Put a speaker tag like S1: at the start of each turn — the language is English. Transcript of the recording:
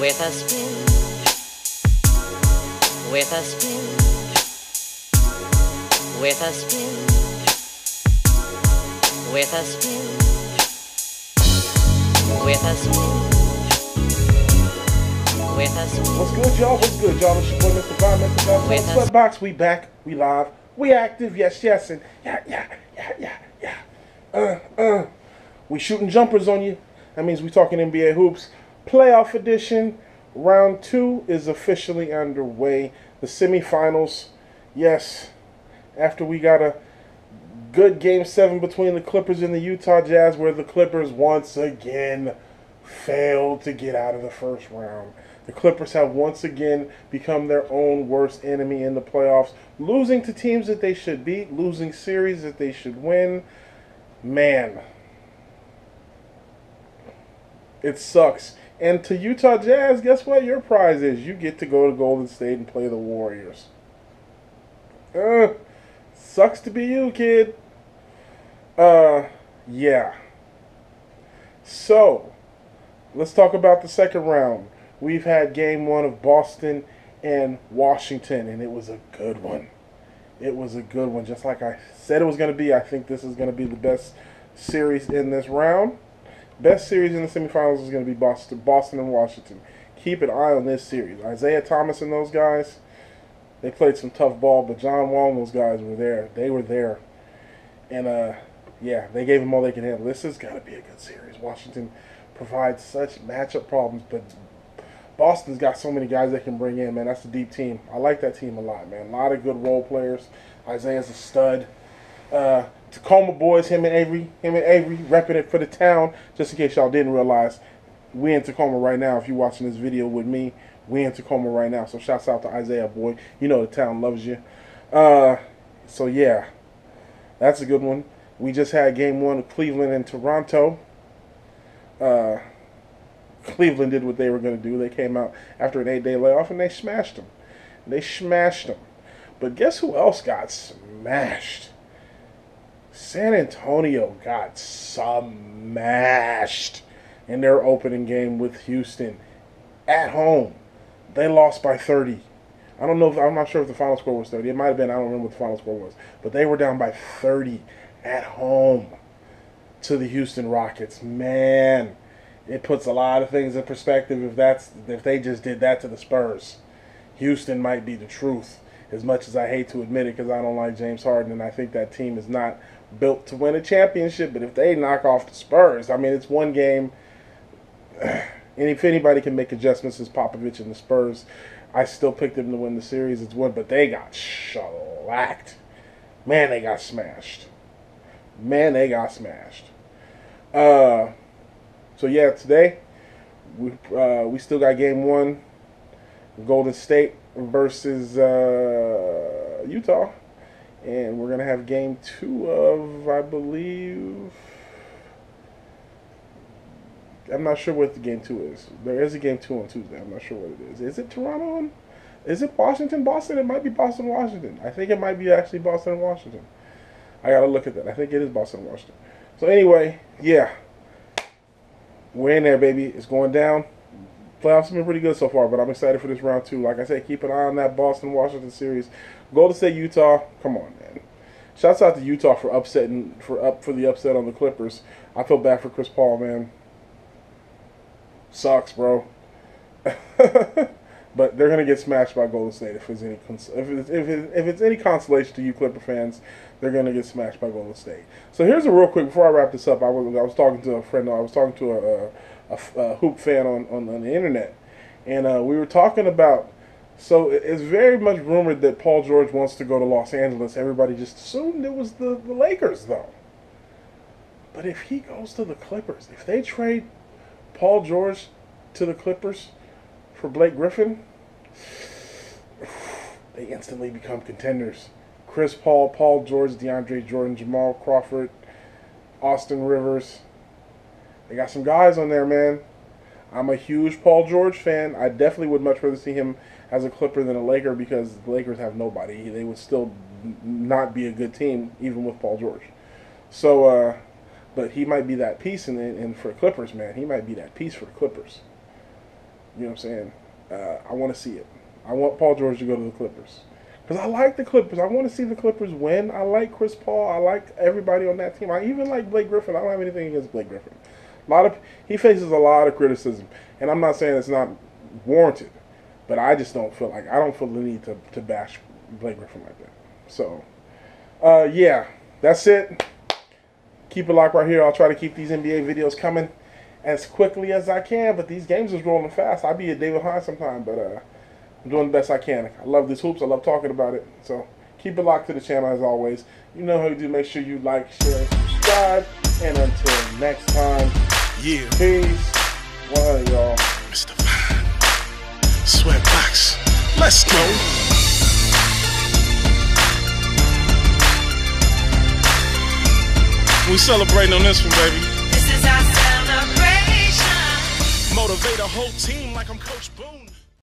S1: with a spin, with a spin, with a spin, with a spin, with a spin, with a spin.
S2: What's good, y'all? What's good, y'all? It's your boy, Mr. Bob, Mr. Bob. Sweatbox, we back, we live, we active, yes, yes, and yeah. We shooting jumpers on you. That means we talking NBA hoops. Playoff edition. Round 2 is officially underway. The semifinals. Yes, after we got a good Game 7 between the Clippers and the Utah Jazz, where the Clippers once again failed to get out of the first round. The Clippers have once again become their own worst enemy in the playoffs, losing to teams that they should beat, losing series that they should win. Man, it sucks. And to Utah Jazz, guess what? Your prize is you get to go to Golden State and play the Warriors. Sucks to be you, kid. Yeah. So, let's talk about the second round. We've had game 1 of Boston and Washington, and it was a good one. It was a good one. Just like I said it was going to be, I think this is going to be the best series in this round. Best series in the semifinals is going to be Boston and Washington. Keep an eye on this series. Isaiah Thomas and those guys, they played some tough ball, but John Wall and those guys were there. They were there. And, yeah, they gave them all they could handle. This has got to be a good series. Washington provides such matchup problems, but Boston's got so many guys they can bring in, man. That's a deep team. I like that team a lot, man. A lot of good role players. Isaiah's a stud. Tacoma boys, him and Avery repping it for the town. Just in case y'all didn't realize, we in Tacoma right now. If you're watching this video with me, we in Tacoma right now. So shouts out to Isaiah, boy. You know the town loves you. So yeah, that's a good one. We just had game 1 of Cleveland and Toronto. Cleveland did what they were going to do. They came out after an 8-day layoff and they smashed them. But guess who else got smashed? San Antonio got smashed in their opening game with Houston at home. They lost by 30. I'm not sure if the final score was 30. It might have been. I don't remember what the final score was. But they were down by 30 at home to the Houston Rockets. Man, it puts a lot of things in perspective if they just did that to the Spurs. Houston might be the truth, as much as I hate to admit it, because I don't like James Harden and I think that team is not built to win a championship. But if they knock off the Spurs, I mean, it's one game, and if anybody can make adjustments, it's Popovich and the Spurs. I still picked them to win the series. It's one, but they got shellacked. Man, they got smashed. So yeah, today we still got game 1, Golden State versus Utah, and we're gonna have game 2 of, I believe, I'm not sure what the game 2 is. There is a game 2 on Tuesday. I'm not sure what it is. Is it Toronto? Is it Washington? Boston? It might be Boston, Washington. I think it might be actually Boston and Washington. I gotta look at that. I think it is Boston and Washington. So anyway, yeah, we're in there, baby. It's going down. Playoffs have been pretty good so far, but I'm excited for this round 2. Like I said, keep an eye on that Boston-Washington series. Golden State, Utah. Come on, man. Shouts out to Utah for the upset on the Clippers. I feel bad for Chris Paul, man. Sucks, bro. But they're gonna get smashed by Golden State if it's any consolation to you Clipper fans. They're gonna get smashed by Golden State. So here's a real quick before I wrap this up. I was talking to a friend. I was talking to a hoop fan on the internet, and we were talking about. So it's very much rumored that Paul George wants to go to Los Angeles. Everybody just assumed it was the Lakers, though. But if he goes to the Clippers, if they trade Paul George to the Clippers for Blake Griffin, they instantly become contenders. Chris Paul, Paul George, DeAndre Jordan, Jamal Crawford, Austin Rivers. They got some guys on there, man. I'm a huge Paul George fan. I definitely would much rather see him as a Clipper than a Laker, because the Lakers have nobody. They would still not be a good team even with Paul George. So, but he might be that piece, and for the Clippers, man, he might be that piece for the Clippers. You know what I'm saying? I want to see it. I want Paul George to go to the Clippers. Because I like the Clippers. I want to see the Clippers win. I like Chris Paul. I like everybody on that team. I even like Blake Griffin. I don't have anything against Blake Griffin. He faces a lot of criticism. And I'm not saying it's not warranted. But I just don't feel like, I don't feel the need to bash Blake Griffin like that. So, yeah, that's it. Keep it locked right here. I'll try to keep these NBA videos coming as quickly as I can. But these games is rolling fast. I'll be at David Hines sometime. But I'm doing the best I can. I love these hoops. I love talking about it. So, keep it locked to the channel as always. You know how to do. Make sure you like, share, and subscribe. And until next time,
S3: yeah.
S2: Peace. 100, y'all.
S3: Mr. Fine. Sweatbox. Let's go. We celebrating on this one, baby.
S4: This is our celebration.
S3: Motivate a whole team like I'm Coach Boone.